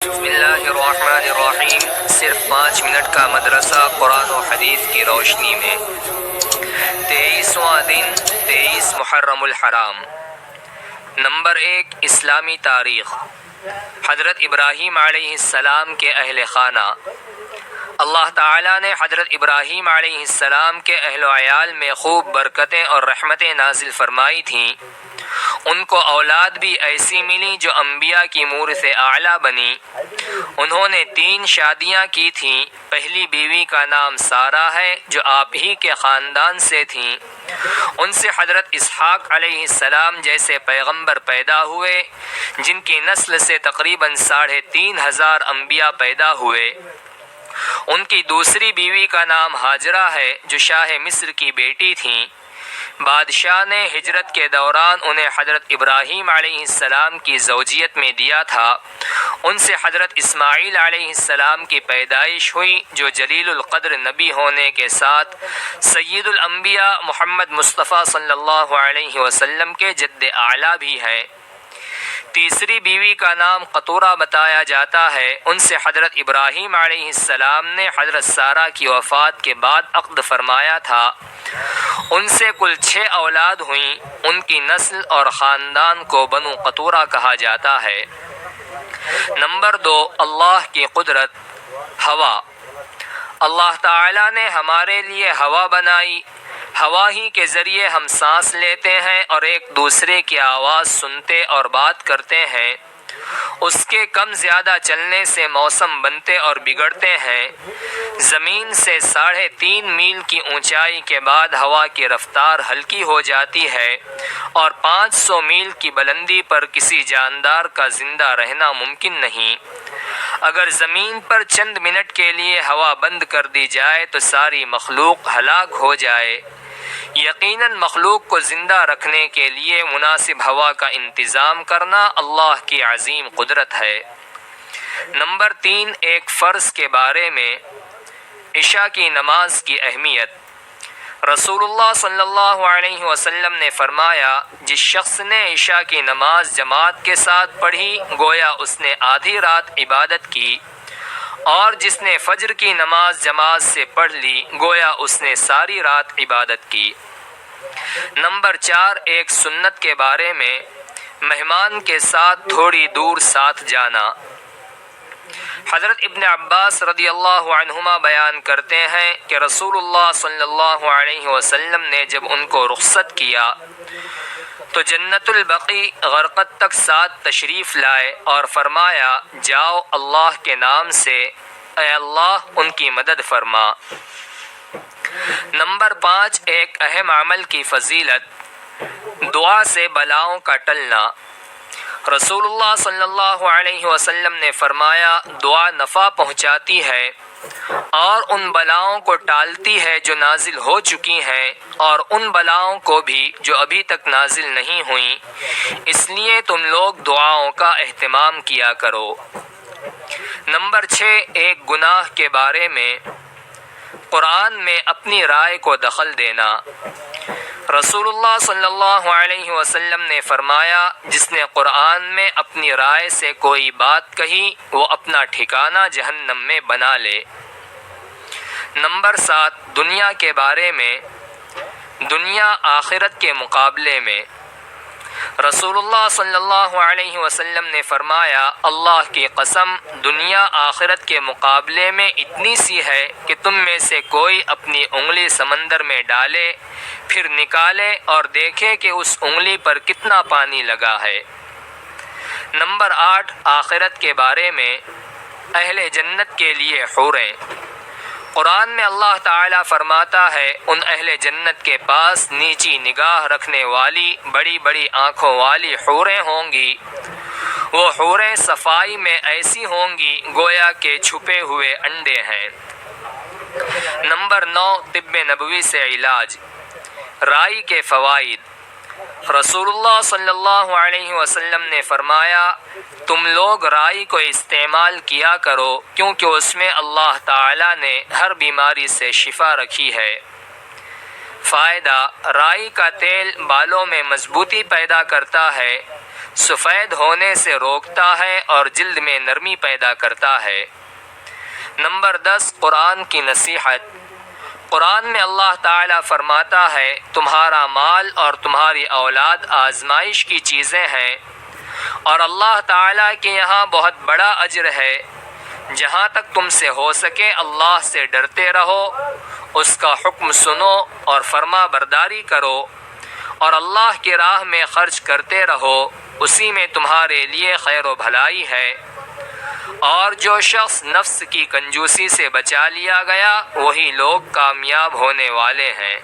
بسم اللہ الرحمن الرحیم۔ صرف 5 منٹ کا مدرسہ قرآن و حدیث کی روشنی میں 23واں دن 23 محرم الحرام۔ نمبر 1، اسلامی تاریخ۔ حضرت ابراہیم علیہ السلام کے اہل خانہ۔ اللہ تعالیٰ نے حضرت ابراہیم علیہ السلام کے اہل و عیال میں خوب برکتیں اور رحمتیں نازل فرمائی تھیں۔ ان کو اولاد بھی ایسی ملی جو انبیاء کی مورث اعلیٰ بنی۔ انہوں نے 3 شادیاں کی تھیں۔ پہلی بیوی کا نام سارہ ہے جو آپ ہی کے خاندان سے تھیں۔ ان سے حضرت اسحاق علیہ السلام جیسے پیغمبر پیدا ہوئے، جن کی نسل سے تقریباً 3500 انبیاء پیدا ہوئے۔ ان کی دوسری بیوی کا نام ہاجرہ ہے جو شاہ مصر کی بیٹی تھیں۔ بادشاہ نے ہجرت کے دوران انہیں حضرت ابراہیم علیہ السلام کی زوجیت میں دیا تھا۔ ان سے حضرت اسماعیل علیہ السلام کی پیدائش ہوئی جو جلیل القدر نبی ہونے کے ساتھ سید الانبیاء محمد مصطفیٰ صلی اللہ علیہ وسلم کے جد اعلیٰ بھی ہیں۔ تیسری بیوی کا نام قطورہ بتایا جاتا ہے۔ ان سے حضرت ابراہیم علیہ السلام نے حضرت سارہ کی وفات کے بعد عقد فرمایا تھا۔ ان سے کل 6 اولاد ہوئیں۔ ان کی نسل اور خاندان کو بنو قطورہ کہا جاتا ہے۔ نمبر 2، اللہ کی قدرت۔ ہوا۔ اللہ تعالیٰ نے ہمارے لیے ہوا بنائی۔ ہوا ہی کے ذریعے ہم سانس لیتے ہیں اور ایک دوسرے کی آواز سنتے اور بات کرتے ہیں۔ اس کے کم زیادہ چلنے سے موسم بنتے اور بگڑتے ہیں۔ زمین سے 3.5 میل کی اونچائی کے بعد ہوا کی رفتار ہلکی ہو جاتی ہے اور 500 میل کی بلندی پر کسی جاندار کا زندہ رہنا ممکن نہیں۔ اگر زمین پر چند منٹ کے لیے ہوا بند کر دی جائے تو ساری مخلوق ہلاک ہو جائے۔ یقیناً مخلوق کو زندہ رکھنے کے لیے مناسب ہوا کا انتظام کرنا اللہ کی عظیم قدرت ہے۔ نمبر 3، ایک فرض کے بارے میں۔ عشاء کی نماز کی اہمیت۔ رسول اللہ صلی اللہ علیہ وسلم نے فرمایا، جس شخص نے عشاء کی نماز جماعت کے ساتھ پڑھی گویا اس نے آدھی رات عبادت کی، اور جس نے فجر کی نماز جماعت سے پڑھ لی گویا اس نے ساری رات عبادت کی۔ نمبر 4، ایک سنت کے بارے میں۔ مہمان کے ساتھ تھوڑی دور ساتھ جانا۔ حضرت ابن عباس رضی اللہ عنہما بیان کرتے ہیں کہ رسول اللہ صلی اللہ علیہ وسلم نے جب ان کو رخصت کیا تو جنت البقیع غرقد تک ساتھ تشریف لائے اور فرمایا، جاؤ اللہ کے نام سے، اے اللہ ان کی مدد فرما۔ نمبر 5، ایک اہم عمل کی فضیلت۔ دعا سے بلاؤں کا ٹلنا۔ رسول اللہ صلی اللہ علیہ وسلم نے فرمایا، دعا نفع پہنچاتی ہے اور ان بلاؤں کو ٹالتی ہے جو نازل ہو چکی ہیں اور ان بلاؤں کو بھی جو ابھی تک نازل نہیں ہوئیں، اس لیے تم لوگ دعاؤں کا اہتمام کیا کرو۔ نمبر 6، ایک گناہ کے بارے میں۔ قرآن میں اپنی رائے کو دخل دینا۔ رسول اللہ صلی اللہ علیہ وسلم نے فرمایا، جس نے قرآن میں اپنی رائے سے کوئی بات کہی وہ اپنا ٹھکانہ جہنم میں بنا لے۔ نمبر 7، دنیا کے بارے میں۔ دنیا آخرت کے مقابلے میں۔ رسول اللہ صلی اللہ علیہ وسلم نے فرمایا، اللہ کی قسم دنیا آخرت کے مقابلے میں اتنی سی ہے کہ تم میں سے کوئی اپنی انگلی سمندر میں ڈالے پھر نکالے اور دیکھے کہ اس انگلی پر کتنا پانی لگا ہے۔ نمبر 8، آخرت کے بارے میں۔ اہل جنت کے لیے حوریں۔ قرآن میں اللہ تعالیٰ فرماتا ہے، ان اہل جنت کے پاس نیچی نگاہ رکھنے والی بڑی بڑی آنکھوں والی حوریں ہوں گی۔ وہ حوریں صفائی میں ایسی ہوں گی گویا کہ چھپے ہوئے انڈے ہیں۔ نمبر 9، طب نبوی سے علاج۔ رائی کے فوائد۔ رسول اللہ صلی اللہ علیہ وسلم نے فرمایا، تم لوگ رائی کو استعمال کیا کرو کیونکہ اس میں اللہ تعالیٰ نے ہر بیماری سے شفا رکھی ہے۔ فائدہ: رائی کا تیل بالوں میں مضبوطی پیدا کرتا ہے، سفید ہونے سے روکتا ہے اور جلد میں نرمی پیدا کرتا ہے۔ نمبر 10، قرآن کی نصیحت۔ قرآن میں اللہ تعالیٰ فرماتا ہے، تمہارا مال اور تمہاری اولاد آزمائش کی چیزیں ہیں، اور اللہ تعالیٰ کے یہاں بہت بڑا اجر ہے۔ جہاں تک تم سے ہو سکے اللہ سے ڈرتے رہو، اس کا حکم سنو اور فرما برداری کرو، اور اللہ کی راہ میں خرچ کرتے رہو، اسی میں تمہارے لیے خیر و بھلائی ہے۔ اور جو شخص نفس کی کنجوسی سے بچا لیا گیا، وہی لوگ کامیاب ہونے والے ہیں۔